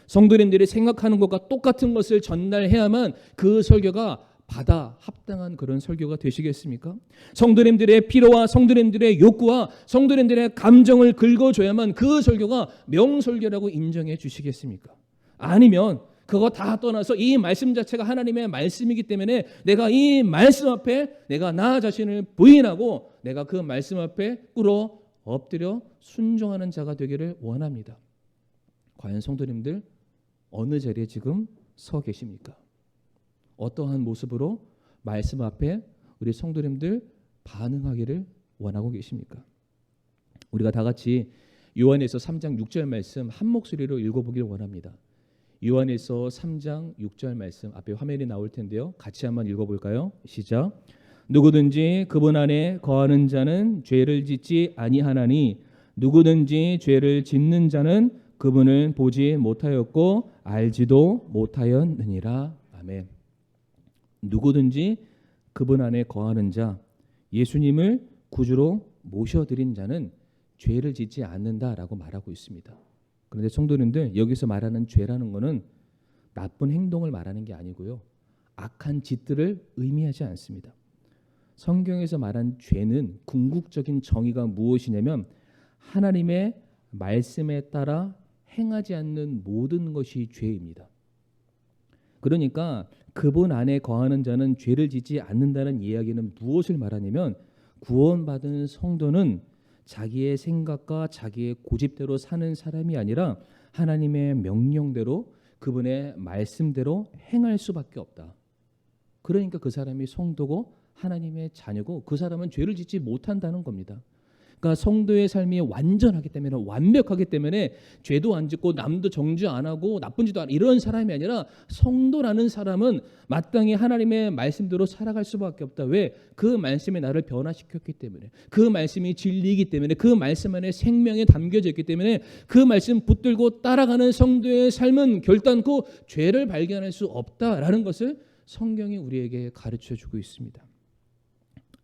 성도님들이 생각하는 것과 똑같은 것을 전달해야만 그 설교가 받아 합당한 그런 설교가 되시겠습니까? 성도님들의 필요와 성도님들의 욕구와 성도님들의 감정을 긁어줘야만 그 설교가 명설교라고 인정해 주시겠습니까? 아니면 그거 다 떠나서 이 말씀 자체가 하나님의 말씀이기 때문에 내가 이 말씀 앞에 내가 나 자신을 부인하고 내가 그 말씀 앞에 꿇어 엎드려 순종하는 자가 되기를 원합니다. 과연 성도님들 어느 자리에 지금 서 계십니까? 어떠한 모습으로 말씀 앞에 우리 성도님들 반응하기를 원하고 계십니까? 우리가 다 같이 요한에서 3장 6절 말씀 한 목소리로 읽어보길 원합니다. 요한에서 3장 6절 말씀 앞에 화면이 나올 텐데요. 같이 한번 읽어볼까요? 시작. 누구든지 그분 안에 거하는 자는 죄를 짓지 아니하나니 누구든지 죄를 짓는 자는 그분을 보지 못하였고 알지도 못하였느니라. 아멘. 누구든지 그분 안에 거하는 자, 예수님을 구주로 모셔드린 자는 죄를 짓지 않는다라고 말하고 있습니다. 그런데 성도님들 여기서 말하는 죄라는 것은 나쁜 행동을 말하는 게 아니고요. 악한 짓들을 의미하지 않습니다. 성경에서 말한 죄는 궁극적인 정의가 무엇이냐면 하나님의 말씀에 따라 행하지 않는 모든 것이 죄입니다. 그러니까 그분 안에 거하는 자는 죄를 짓지 않는다는 이야기는 무엇을 말하냐면 구원받은 성도는 자기의 생각과 자기의 고집대로 사는 사람이 아니라 하나님의 명령대로 그분의 말씀대로 행할 수밖에 없다. 그러니까 그 사람이 성도고 하나님의 자녀고 그 사람은 죄를 짓지 못한다는 겁니다. 그러니까 성도의 삶이 완전하기 때문에 완벽하기 때문에 죄도 안 짓고 남도 정죄 안 하고 나쁜 짓도 안 이런 사람이 아니라 성도라는 사람은 마땅히 하나님의 말씀대로 살아갈 수밖에 없다. 왜? 그 말씀이 나를 변화시켰기 때문에 그 말씀이 진리이기 때문에 그 말씀 안에 생명이 담겨져 있기 때문에 그 말씀 붙들고 따라가는 성도의 삶은 결단코 죄를 발견할 수 없다라는 것을 성경이 우리에게 가르쳐주고 있습니다.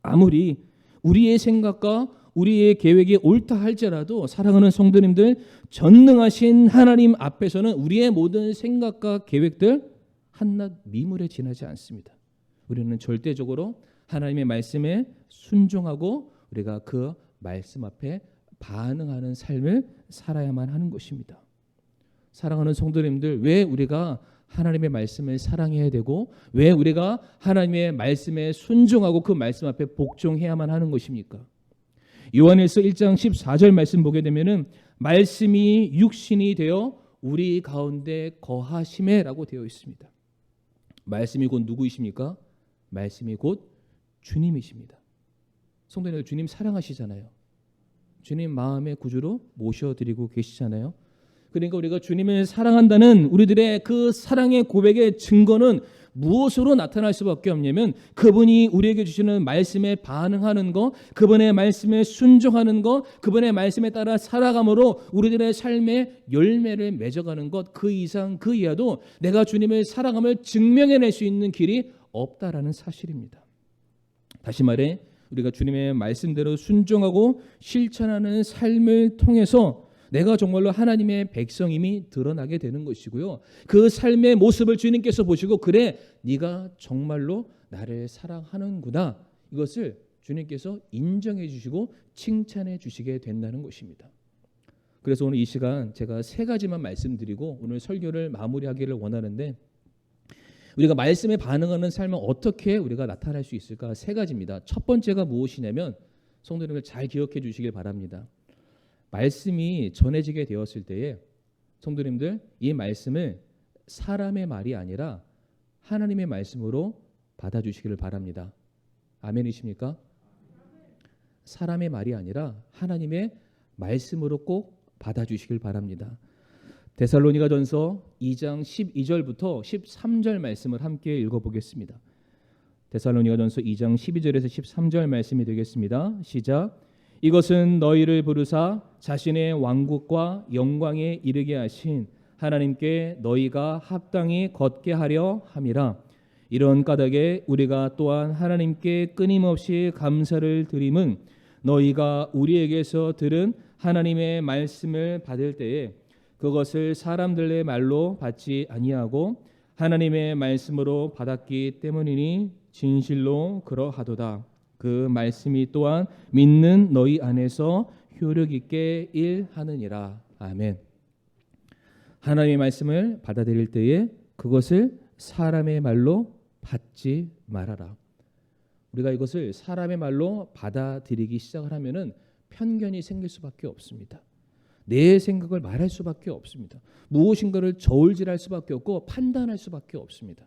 아무리 우리의 생각과 우리의 계획이 옳다 할지라도 사랑하는 성도님들, 전능하신 하나님 앞에서는 우리의 모든 생각과 계획들 한낱 미물에 지나지 않습니다. 우리는 절대적으로 하나님의 말씀에 순종하고 우리가 그 말씀 앞에 반응하는 삶을 살아야만 하는 것입니다. 사랑하는 성도님들, 왜 우리가 하나님의 말씀을 사랑해야 되고 왜 우리가 하나님의 말씀에 순종하고 그 말씀 앞에 복종해야만 하는 것입니까? 요한일서 1장 14절 말씀 보게 되면은 말씀이 육신이 되어 우리 가운데 거하심에라고 되어 있습니다. 말씀이 곧 누구이십니까? 말씀이 곧 주님이십니다. 성도님들, 주님 사랑하시잖아요. 주님 마음의 구주로 모셔드리고 계시잖아요. 그러니까 우리가 주님을 사랑한다는 우리들의 그 사랑의 고백의 증거는 무엇으로 나타날 수밖에 없냐면 그분이 우리에게 주시는 말씀에 반응하는 것, 그분의 말씀에 순종하는 것, 그분의 말씀에 따라 살아감으로 우리들의 삶의 열매를 맺어가는 것, 그 이상 그 이하도 내가 주님을 사랑함을 증명해낼 수 있는 길이 없다라는 사실입니다. 다시 말해 우리가 주님의 말씀대로 순종하고 실천하는 삶을 통해서 내가 정말로 하나님의 백성임이 드러나게 되는 것이고요. 그 삶의 모습을 주님께서 보시고 그래 네가 정말로 나를 사랑하는구나, 이것을 주님께서 인정해 주시고 칭찬해 주시게 된다는 것입니다. 그래서 오늘 이 시간 제가 세 가지만 말씀드리고 오늘 설교를 마무리하기를 원하는데, 우리가 말씀에 반응하는 삶은 어떻게 우리가 나타날 수 있을까? 세 가지입니다. 첫 번째가 무엇이냐면 성도님들 잘 기억해 주시길 바랍니다. 말씀이 전해지게 되었을 때에 성도님들 이 말씀을 사람의 말이 아니라 하나님의 말씀으로 받아주시기를 바랍니다. 아멘이십니까? 사람의 말이 아니라 하나님의 말씀으로 꼭 받아주시길 바랍니다. 데살로니가전서 2장 12절부터 13절 말씀을 함께 읽어보겠습니다. 데살로니가전서 2장 12절에서 13절 말씀이 되겠습니다. 시작. 이것은 너희를 부르사 자신의 왕국과 영광에 이르게 하신 하나님께 너희가 합당히 걷게 하려 함이라. 이런 까닭에 우리가 또한 하나님께 끊임없이 감사를 드림은 너희가 우리에게서 들은 하나님의 말씀을 받을 때에 그것을 사람들의 말로 받지 아니하고 하나님의 말씀으로 받았기 때문이니 진실로 그러하도다. 그 말씀이 또한 믿는 너희 안에서 효력 있게 일하느니라. 아멘. 하나님의 말씀을 받아들일 때에 그것을 사람의 말로 받지 말아라. 우리가 이것을 사람의 말로 받아들이기 시작을 하면은 편견이 생길 수밖에 없습니다. 내 생각을 말할 수밖에 없습니다. 무엇인가를 저울질할 수밖에 없고 판단할 수밖에 없습니다.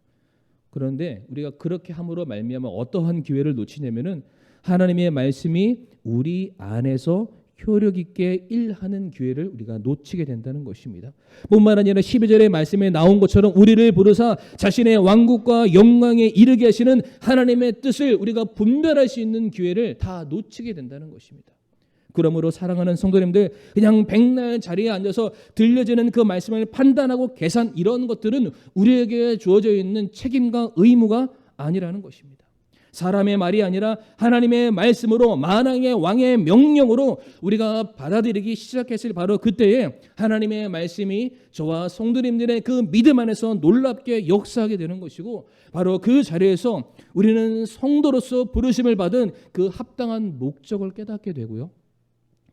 그런데 우리가 그렇게 함으로 말미암아 어떠한 기회를 놓치냐면은 하나님의 말씀이 우리 안에서 효력 있게 일하는 기회를 우리가 놓치게 된다는 것입니다. 뿐만 아니라 12절의 말씀에 나온 것처럼 우리를 부르사 자신의 왕국과 영광에 이르게 하시는 하나님의 뜻을 우리가 분별할 수 있는 기회를 다 놓치게 된다는 것입니다. 그러므로 사랑하는 성도님들, 그냥 백날 자리에 앉아서 들려지는 그 말씀을 판단하고 계산, 이런 것들은 우리에게 주어져 있는 책임과 의무가 아니라는 것입니다. 사람의 말이 아니라 하나님의 말씀으로, 만왕의 왕의 명령으로 우리가 받아들이기 시작했을 바로 그때에 하나님의 말씀이 저와 성도님들의 그 믿음 안에서 놀랍게 역사하게 되는 것이고, 바로 그 자리에서 우리는 성도로서 부르심을 받은 그 합당한 목적을 깨닫게 되고요,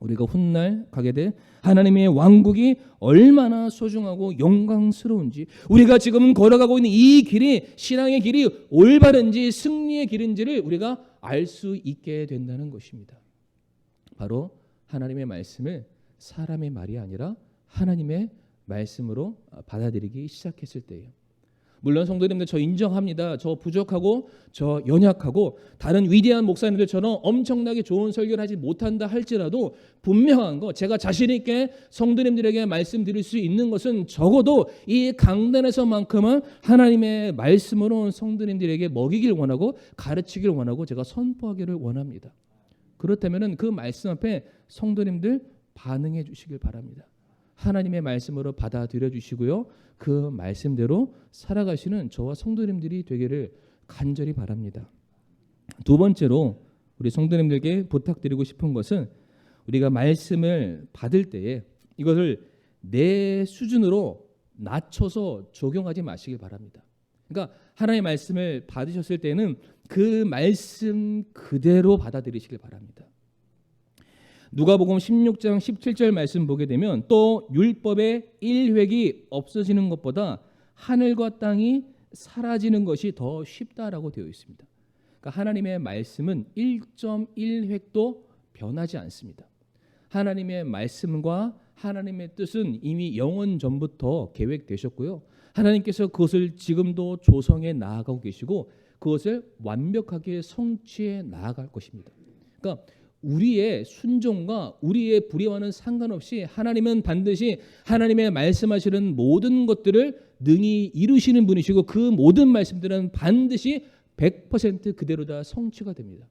우리가 훗날 가게 될 하나님의 왕국이 얼마나 소중하고 영광스러운지, 우리가 지금 걸어가고 있는 이 길이 신앙의 길이 올바른지 승리의 길인지를 우리가 알 수 있게 된다는 것입니다. 바로 하나님의 말씀을 사람의 말이 아니라 하나님의 말씀으로 받아들이기 시작했을 때예요. 물론 성도님들, 저 인정합니다. 저 부족하고 저 연약하고 다른 위대한 목사님들처럼 엄청나게 좋은 설교를 하지 못한다 할지라도 분명한 거, 제가 자신 있게 성도님들에게 말씀드릴 수 있는 것은 적어도 이 강단에서만큼은 하나님의 말씀으로 성도님들에게 먹이길 원하고 가르치길 원하고 제가 선포하기를 원합니다. 그렇다면 그 말씀 앞에 성도님들 반응해 주시길 바랍니다. 하나님의 말씀으로 받아들여 주시고요, 그 말씀대로 살아가시는 저와 성도님들이 되기를 간절히 바랍니다. 두 번째로 우리 성도님들께 부탁드리고 싶은 것은 우리가 말씀을 받을 때에 이것을 내 수준으로 낮춰서 적용하지 마시길 바랍니다. 그러니까 하나님의 말씀을 받으셨을 때는 그 말씀 그대로 받아들이시길 바랍니다. 누가복음 16장 17절 말씀 보게 되면 또 율법의 1획이 없어지는 것보다 하늘과 땅이 사라지는 것이 더 쉽다라고 되어 있습니다. 그러니까 하나님의 말씀은 1.1획도 변하지 않습니다. 하나님의 말씀과 하나님의 뜻은 이미 영원 전부터 계획되셨고요. 하나님께서 그것을 지금도 조성해 나아가고 계시고 그것을 완벽하게 성취해 나아갈 것입니다. 그러니까 우리의 순종과 우리의 불의와는 상관없이 하나님은 반드시 하나님의 말씀하시는 모든 것들을 능히 이루시는 분이시고 그 모든 말씀들은 반드시 100% 그대로 다 성취가 됩니다.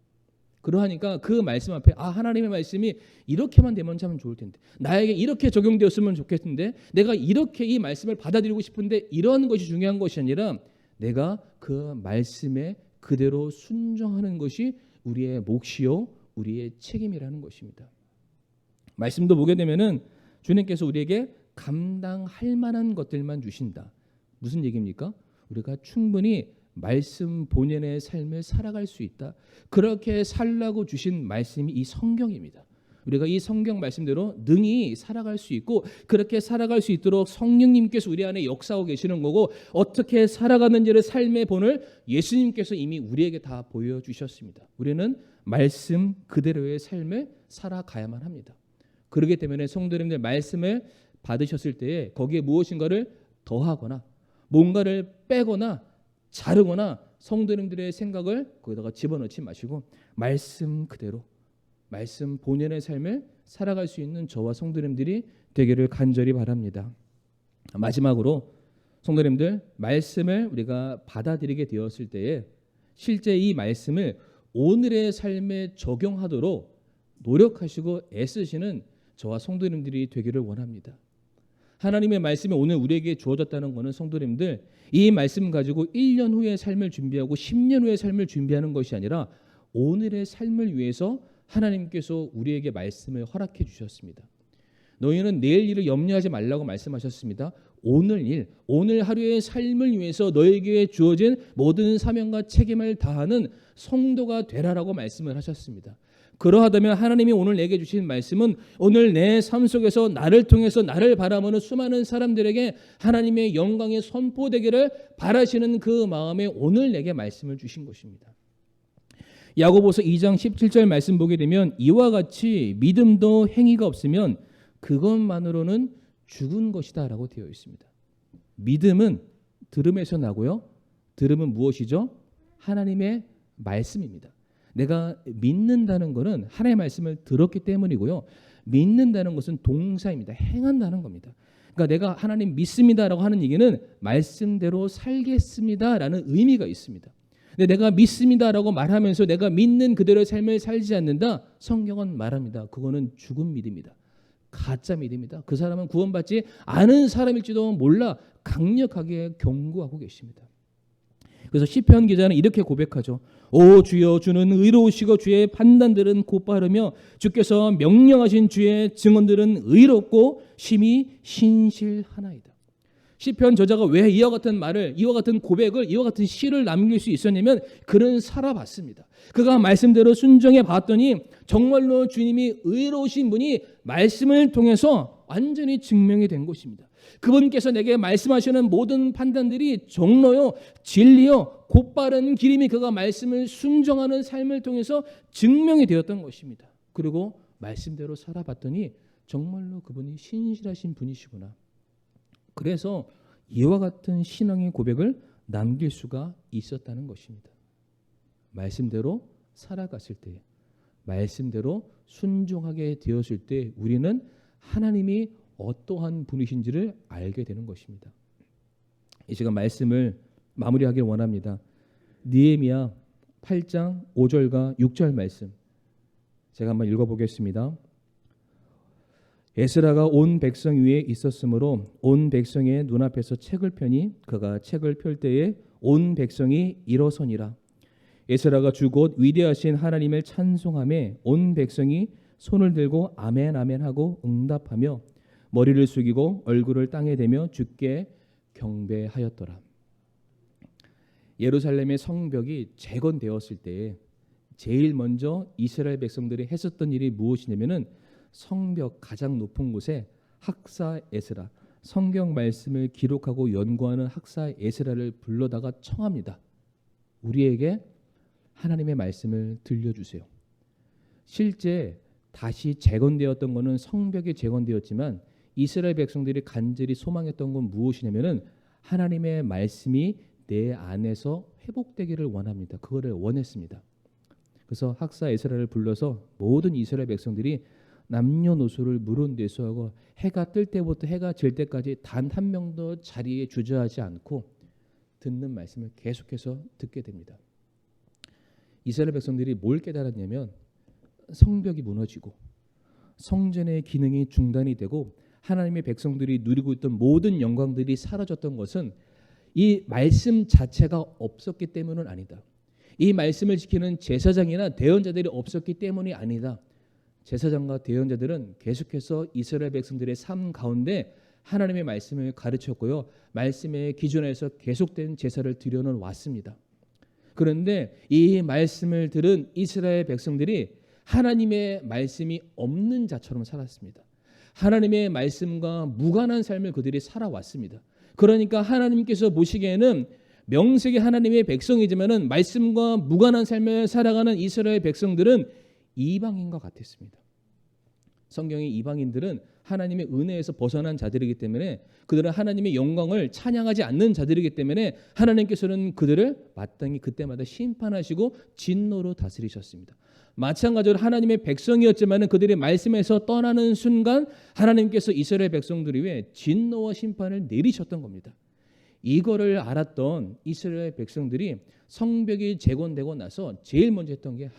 그러하니까 그 말씀 앞에 하나님의 말씀이 이렇게만 되면 참 좋을 텐데, 나에게 이렇게 적용되었으면 좋겠는데, 내가 이렇게 이 말씀을 받아들이고 싶은데, 이런 것이 중요한 것이 아니라 내가 그 말씀에 그대로 순종하는 것이 우리의 몫이요 우리의 책임이라는 것입니다. 말씀도 보게 되면은 주님께서 우리에게 감당할 만한 것들만 주신다. 무슨 얘기입니까? 우리가 충분히 말씀 본연의 삶을 살아갈 수 있다. 그렇게 살라고 주신 말씀이 이 성경입니다. 우리가 이 성경 말씀대로 능히 살아갈 수 있고 그렇게 살아갈 수 있도록 성령님께서 우리 안에 역사하고 계시는 거고 어떻게 살아가는지를 삶의 본을 예수님께서 이미 우리에게 다 보여주셨습니다. 우리는 말씀 그대로의 삶을 살아가야만 합니다. 그렇기 때문에 성도님들 말씀을 받으셨을 때에 거기에 무엇인가를 더하거나 뭔가를 빼거나 자르거나 성도님들의 생각을 거기다가 집어넣지 마시고 말씀 그대로 말씀 본연의 삶을 살아갈 수 있는 저와 성도님들이 되기를 간절히 바랍니다. 마지막으로 성도님들 말씀을 우리가 받아들이게 되었을 때에 실제 이 말씀을 오늘의 삶에 적용하도록 노력하시고 애쓰시는 저와 성도님들이 되기를 원합니다. 하나님의 말씀이 오늘 우리에게 주어졌다는 것은 성도님들 이 말씀 가지고 1년 후의 삶을 준비하고 10년 후의 삶을 준비하는 것이 아니라 오늘의 삶을 위해서 하나님께서 우리에게 말씀을 허락해 주셨습니다. 너희는 내일 일을 염려하지 말라고 말씀하셨습니다. 오늘 일, 오늘 하루의 삶을 위해서 너에게 주어진 모든 사명과 책임을 다하는 성도가 되라라고 말씀을 하셨습니다. 그러하다면 하나님이 오늘 내게 주신 말씀은 오늘 내 삶 속에서 나를 통해서 나를 바라보는 수많은 사람들에게 하나님의 영광이 선포되기를 바라시는 그 마음에 오늘 내게 말씀을 주신 것입니다. 야고보서 2장 17절 말씀 보게 되면 이와 같이 믿음도 행위가 없으면 그것만으로는 죽은 것이다 라고 되어 있습니다. 믿음은 들음에서 나고요. 들음은 무엇이죠? 하나님의 말씀입니다. 내가 믿는다는 것은 하나님의 말씀을 들었기 때문이고요. 믿는다는 것은 동사입니다. 행한다는 겁니다. 그러니까 내가 하나님 믿습니다라고 하는 얘기는 말씀대로 살겠습니다라는 의미가 있습니다. 근데 내가 믿습니다라고 말하면서 내가 믿는 그대로의 삶을 살지 않는다. 성경은 말합니다. 그거는 죽은 믿음이다. 가짜 믿음이다. 그 사람은 구원받지 않은 사람일지도 몰라 강력하게 경고하고 계십니다. 그래서 시편 기자는 이렇게 고백하죠. 오 주여 주는 의로우시고 주의 판단들은 곧바르며 주께서 명령하신 주의 증언들은 의롭고 심히 신실하나이다. 시편 저자가 왜 이와 같은 말을 이와 같은 고백을 이와 같은 시를 남길 수 있었냐면 그는 살아봤습니다. 그가 말씀대로 순종해 봤더니 정말로 주님이 의로우신 분이 말씀을 통해서 완전히 증명이 된 것입니다. 그분께서 내게 말씀하시는 모든 판단들이 정로요 진리요 곧바른 길임이 그가 말씀을 순종하는 삶을 통해서 증명이 되었던 것입니다. 그리고 말씀대로 살아봤더니 정말로 그분이 신실하신 분이시구나. 그래서 이와 같은 신앙의 고백을 남길 수가 있었다는 것입니다. 말씀대로 살아갔을 때, 말씀대로 순종하게 되었을 때 우리는 하나님이 어떠한 분이신지를 알게 되는 것입니다. 이 시간 말씀을 마무리하길 원합니다. 느헤미야 8장 5절과 6절 말씀 제가 한번 읽어보겠습니다. 에스라가 온 백성 위에 있었으므로 온 백성의 눈앞에서 책을 펴니 그가 책을 펼 때에 온 백성이 일어서니라. 에스라가 주 곧 위대하신 하나님을 찬송하며 온 백성이 손을 들고 아멘 아멘 하고 응답하며 머리를 숙이고 얼굴을 땅에 대며 주께 경배하였더라. 예루살렘의 성벽이 재건되었을 때에 제일 먼저 이스라엘 백성들이 했었던 일이 무엇이냐면은 성벽 가장 높은 곳에 학사 에스라, 성경 말씀을 기록하고 연구하는 학사 에스라를 불러다가 청합니다. 우리에게 하나님의 말씀을 들려주세요. 실제 다시 재건되었던 것은 성벽이 재건되었지만 이스라엘 백성들이 간절히 소망했던 건 무엇이냐면은 하나님의 말씀이 내 안에서 회복되기를 원합니다. 그거를 원했습니다. 그래서 학사 에스라를 불러서 모든 이스라엘 백성들이 남녀노소를 물은대수하고 해가 뜰 때부터 해가 질 때까지 단 한 명도 자리에 주저하지 않고 듣는 말씀을 계속해서 듣게 됩니다. 이스라엘 백성들이 뭘 깨달았냐면 성벽이 무너지고 성전의 기능이 중단이 되고 하나님의 백성들이 누리고 있던 모든 영광들이 사라졌던 것은 이 말씀 자체가 없었기 때문은 아니다. 이 말씀을 지키는 제사장이나 대언자들이 없었기 때문이 아니다. 제사장과 대언자들은 계속해서 이스라엘 백성들의 삶 가운데 하나님의 말씀을 가르쳤고요. 말씀의 기준에서 계속된 제사를 드려는 왔습니다. 그런데 이 말씀을 들은 이스라엘 백성들이 하나님의 말씀이 없는 자처럼 살았습니다. 하나님의 말씀과 무관한 삶을 그들이 살아왔습니다. 그러니까 하나님께서 보시기에는 명색이 하나님의 백성이지만은 말씀과 무관한 삶을 살아가는 이스라엘 백성들은 이방인과 같았습니다. 성경의 이방인들은 하나님의 은혜에서 벗어난 자들이기 때문에 그들은 하나님의 영광을 찬양하지 않는 자들이기 때문에 하나님께서는 그들을 마땅히 그때마다 심판하시고 진노로 다스리셨습니다. 마찬가지로 하나님의 백성이었지만 그들의 말씀에서 떠나는 순간 하나님께서 이스라엘 백성들 위해 진노와 심판을 내리셨던 겁니다. 이거를 알았던 이스라엘 백성들이 성벽이 재건되고 나서 제일 먼저 했던 게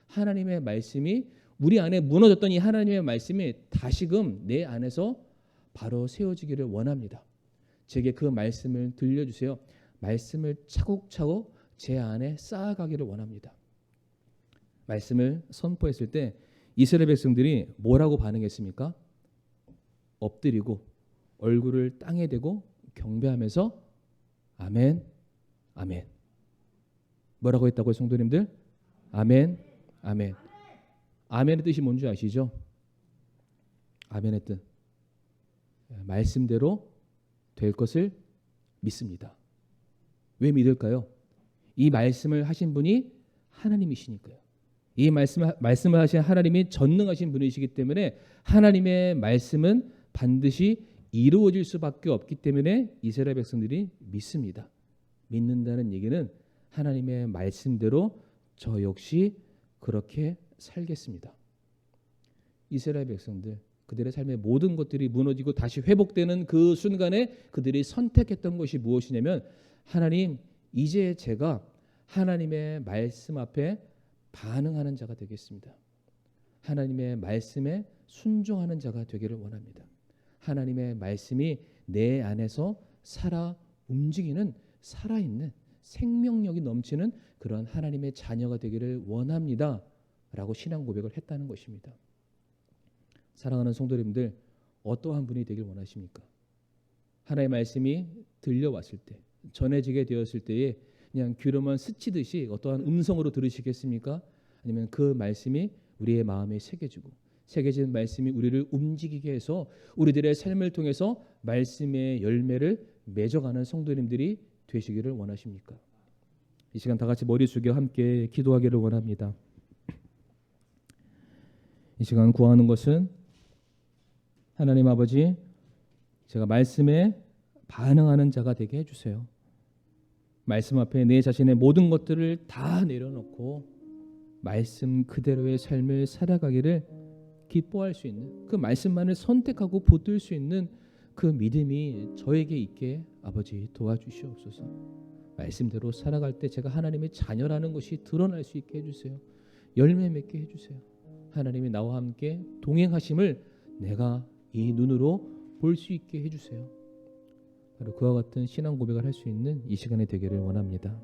하나님의 말씀이 우리 안에 무너졌던 이 하나님의 말씀이 다시금 내 안에서 바로 세워지기를 원합니다. 제게 그 말씀을 들려주세요. 말씀을 차곡차곡 제 안에 쌓아가기를 원합니다. 말씀을 선포했을 때 이스라엘 백성들이 뭐라고 반응했습니까? 엎드리고 얼굴을 땅에 대고 경배하면서 아멘, 아멘. 뭐라고 했다고요, 성도님들? 아멘, 아멘. 아멘의 뜻이 뭔지 아시죠? 아멘의 뜻. 말씀대로 될 것을 믿습니다. 왜 믿을까요? 이 말씀을 하신 분이 하나님이시니까요. 이 말씀을 하신 하나님이 전능하신 분이시기 때문에 하나님의 말씀은 반드시 이루어질 수밖에 없기 때문에 이스라엘 백성들이 믿습니다. 믿는다는 얘기는 하나님의 말씀대로 저 역시 그렇게 살겠습니다. 이스라엘 백성들 그들의 삶의 모든 것들이 무너지고 다시 회복되는 그 순간에 그들이 선택했던 것이 무엇이냐면 하나님 이제 제가 하나님의 말씀 앞에 반응하는 자가 되겠습니다. 하나님의 말씀에 순종하는 자가 되기를 원합니다. 하나님의 말씀이 내 안에서 살아 움직이는 살아있는 생명력이 넘치는 그런 하나님의 자녀가 되기를 원합니다. 라고 신앙 고백을 했다는 것입니다. 사랑하는 성도님들 어떠한 분이 되길 원하십니까? 하나님의 말씀이 들려왔을 때 전해지게 되었을 때에 그냥 귀로만 스치듯이 어떠한 음성으로 들으시겠습니까? 아니면 그 말씀이 우리의 마음에 새겨진 말씀이 우리를 움직이게 해서 우리들의 삶을 통해서 말씀의 열매를 맺어가는 성도님들이 되시기를 원하십니까? 이 시간 다 같이 머리 숙여 함께 기도하기를 원합니다. 이 시간 구하는 것은 하나님 아버지 제가 말씀에 반응하는 자가 되게 해주세요. 말씀 앞에 내 자신의 모든 것들을 다 내려놓고 말씀 그대로의 삶을 살아가기를 기뻐할 수 있는 그 말씀만을 선택하고 붙들 수 있는 그 믿음이 저에게 있게 아버지 도와주시옵소서. 말씀대로 살아갈 때 제가 하나님의 자녀라는 것이 드러날 수 있게 해주세요. 열매 맺게 해주세요. 하나님이 나와 함께 동행하심을 내가 이 눈으로 볼 수 있게 해주세요. 바로 그와 같은 신앙 고백을 할 수 있는 이 시간이 되기를 원합니다.